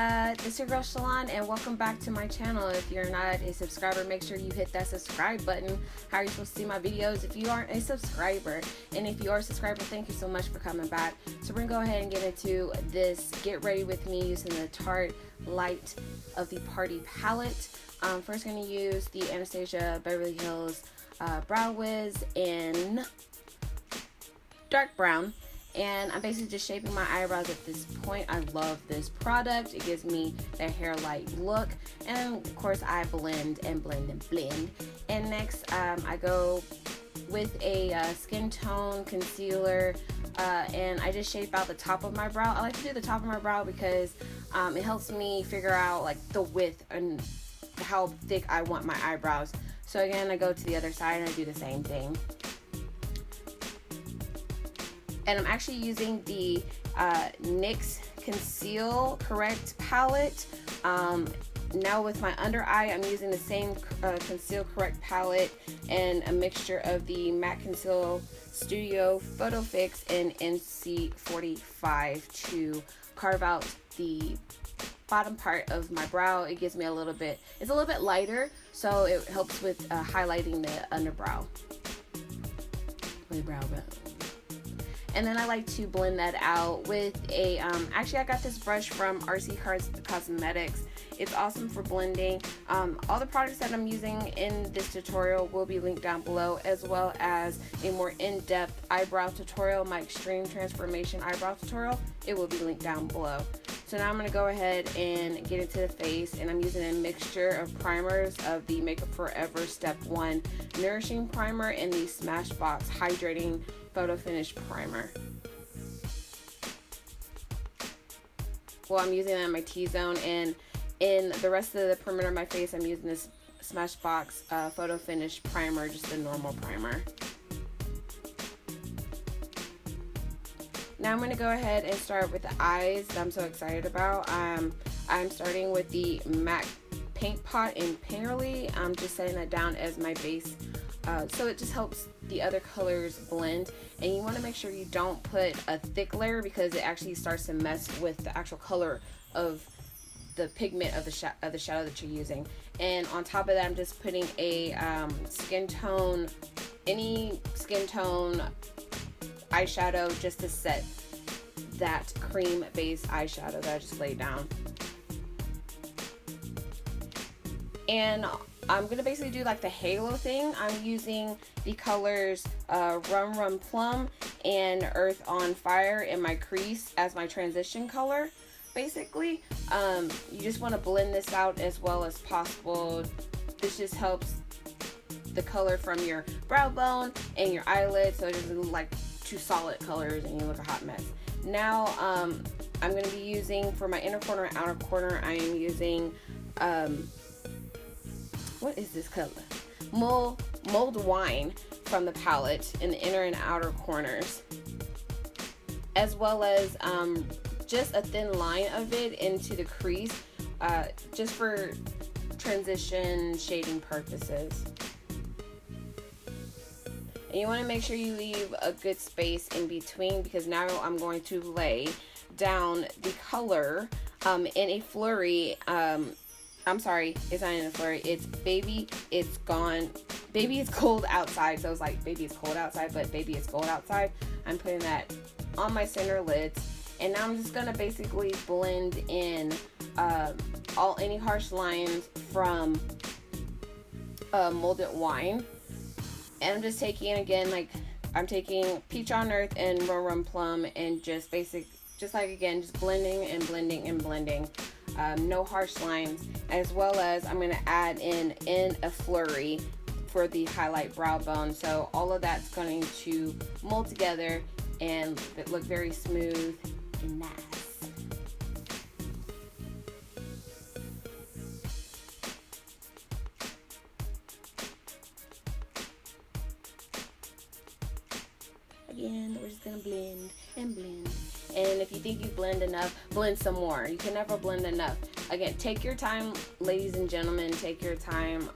This is your girl Shalon, and welcome back to my channel. If you're not a subscriber, make sure you hit that subscribe button. How are you supposed to see my videos if you aren't a subscriber? And if you are a subscriber, thank you so much for coming back. So we're gonna go ahead and get into this Get Ready With Me using the Tarte Light of the Party palette. First gonna use the Anastasia Beverly Hills Brow Wiz in dark brown. And I'm basically just shaping my eyebrows at this point. I love this product. It gives me that hair light look. And of course I blend and blend and blend. And next I go with a skin tone concealer and I just shape out the top of my brow. I like to do the top of my brow because it helps me figure out like the width and how thick I want my eyebrows. So again, I go to the other side and I do the same thing. And I'm actually using the NYX Conceal Correct palette. Now with my under eye, I'm using the same Conceal Correct palette and a mixture of the Matte Conceal Studio Photo Fix and NC45 to carve out the bottom part of my brow. It gives me a little bit, it's a little bit lighter, so it helps with highlighting the underbrow. And then I like to blend that out with a, actually I got this brush from RC Cosmetics. It's awesome for blending. All the products that I'm using in this tutorial will be linked down below, as well as a more in-depth eyebrow tutorial, my Extreme Transformation eyebrow tutorial. It will be linked down below. So now I'm going to go ahead and get into the face, and I'm using a mixture of primers of the Makeup Forever Step 1 Nourishing Primer and the Smashbox Hydrating Photo Finish Primer. Well, I'm using it in my T-zone, and in the rest of the perimeter of my face, I'm using this Smashbox Photo Finish Primer, just the normal primer. Now I'm going to go ahead and start with the eyes that I'm so excited about. I'm starting with the MAC Paint Pot in Mineralize. I'm just setting that down as my base. So it just helps the other colors blend, and you want to make sure you don't put a thick layer because it actually starts to mess with the actual color of the pigment of the shadow that you're using. And on top of that, I'm just putting a skin tone, any skin tone eyeshadow, just to set that cream base eyeshadow that I just laid down. And I'm gonna basically do like the halo thing. I'm using the colors Rum Rum Plum and Earth on Fire in my crease as my transition color. Basically, you just want to blend this out as well as possible. This just helps the color from your brow bone and your eyelid, so it doesn't look like two solid colors and you look a hot mess. Now, I'm going to be using, for my inner corner and outer corner, I am using what is this color? Mulled Wine from the palette in the inner and outer corners, as well as just a thin line of it into the crease, just for transition shading purposes. And you want to make sure you leave a good space in between, because now I'm going to lay down the color in a Flurrry. I'm sorry, it's not in a Flurrry. It's Baby It's Gone. Baby It's Cold Outside. So it's like Baby It's Cold Outside, but Baby It's Cold Outside. I'm putting that on my center lids. And now I'm just going to basically blend in any harsh lines from Mulled Wine. And I'm just taking, again, like I'm taking Peach on Earth and Rum Rum Plum, and just blending and blending and blending. No harsh lines, as well as I'm going to add in a Flurry for the highlight brow bone. So all of that's going to mold together and look very smooth and nice. Again, we're just gonna blend and blend. And if you think you blend enough, blend some more. You can never blend enough. Again, take your time, ladies and gentlemen, take your time.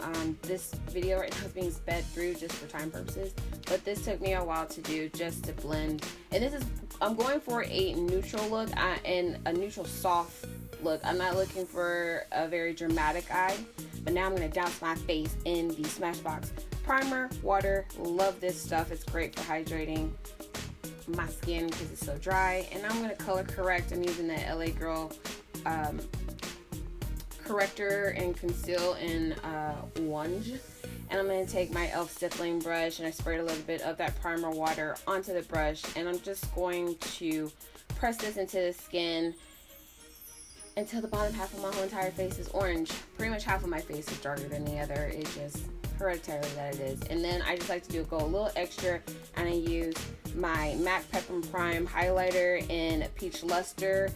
This video right now is being sped through just for time purposes, but this took me a while to do, just to blend. And this is, I'm going for a neutral look and a neutral soft look. I'm not looking for a very dramatic eye, but now I'm going to douse my face in the Smashbox primer water. Love this stuff. It's great for hydrating my skin because it's so dry. And I'm going to color correct. I'm using the LA Girl Corrector and Conceal in Wunge. And I'm going to take my e.l.f. stippling brush and I sprayed a little bit of that primer water onto the brush, and I'm just going to press this into the skin until the bottom half of my whole entire face is orange. Pretty much half of my face is darker than the other. It's just hereditary that it is. And then I just like to go a little extra, and I use my MAC Pep and Prime highlighter in Peach Lustre,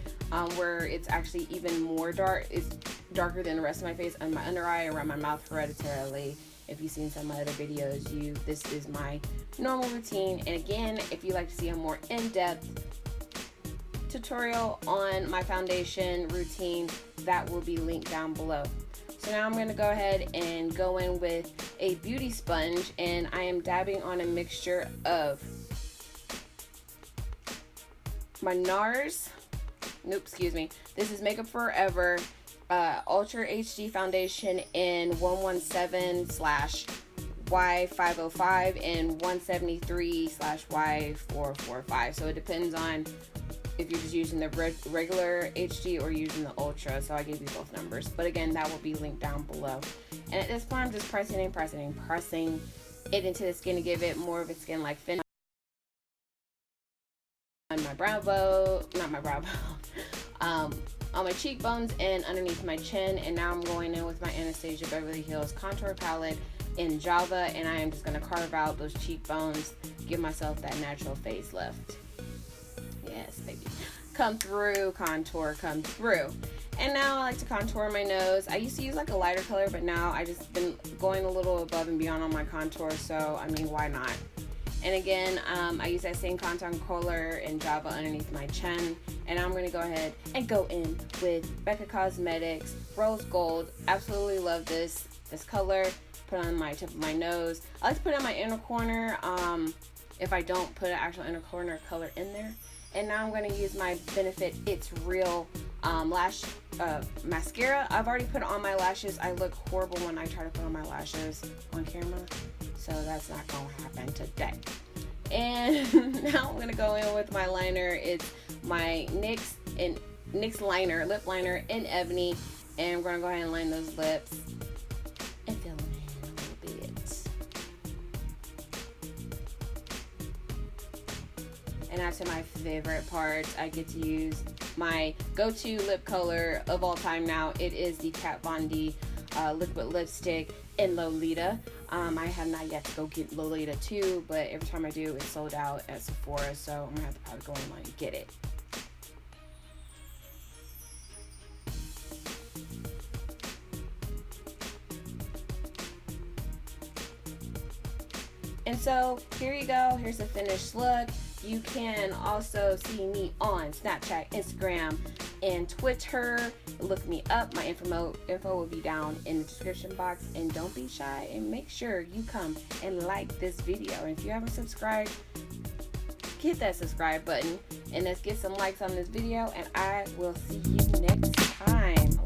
where it's actually even more dark. It's darker than the rest of my face on my under eye, around my mouth hereditarily. If you've seen some of my other videos, this is my normal routine. And again, if you like to see a more in-depth tutorial on my foundation routine, that will be linked down below. So now I'm going to go ahead and go in with a beauty sponge, and I am dabbing on a mixture of my NARS, this is Makeup Forever Ultra HD Foundation in 117/Y505 and 173/Y445. So it depends on if you're just using the regular HD or using the Ultra. So I gave you both numbers. But again, that will be linked down below. And at this point, I'm just pressing it into the skin to give it more of a skin-like finish. On my brow bone, on my cheekbones and underneath my chin. And now I'm going in with my Anastasia Beverly Hills contour palette in Java, and I am just going to carve out those cheekbones, give myself that natural facelift. Yes, baby. Come through, contour, come through. And now I like to contour my nose. I used to use like a lighter color, but now I just been going a little above and beyond on my contour, so I mean, why not? And again, I use that same contour color in Java underneath my chin. And I'm going to go ahead and go in with Becca Cosmetics Rose Gold. Absolutely love this color. Put on my tip of my nose. I like to put it on my inner corner if I don't put an actual inner corner color in there. And now I'm going to use my Benefit It's Real lash mascara. I've already put on my lashes. I look horrible when I try to put on my lashes on camera, so that's not going to happen today. And now I'm going to go in with my liner. It's my NYX liner, lip liner in Ebony, and I'm going to go ahead and line those lips and fill them in a little bit. And now to my favorite part, I get to use my go-to lip color of all time now. It is the Kat Von D liquid lipstick in Lolita. I have not yet to go get Lolita 2, but every time I do, it's sold out at Sephora, so I'm gonna have to probably go online and get it. And so here you go. Here's the finished look. You can also see me on Snapchat, Instagram, and Twitter. Look me up. My info will be down in the description box. And don't be shy, and make sure you come and like this video. And if you haven't subscribed, hit that subscribe button, and let's get some likes on this video, and I will see you next time.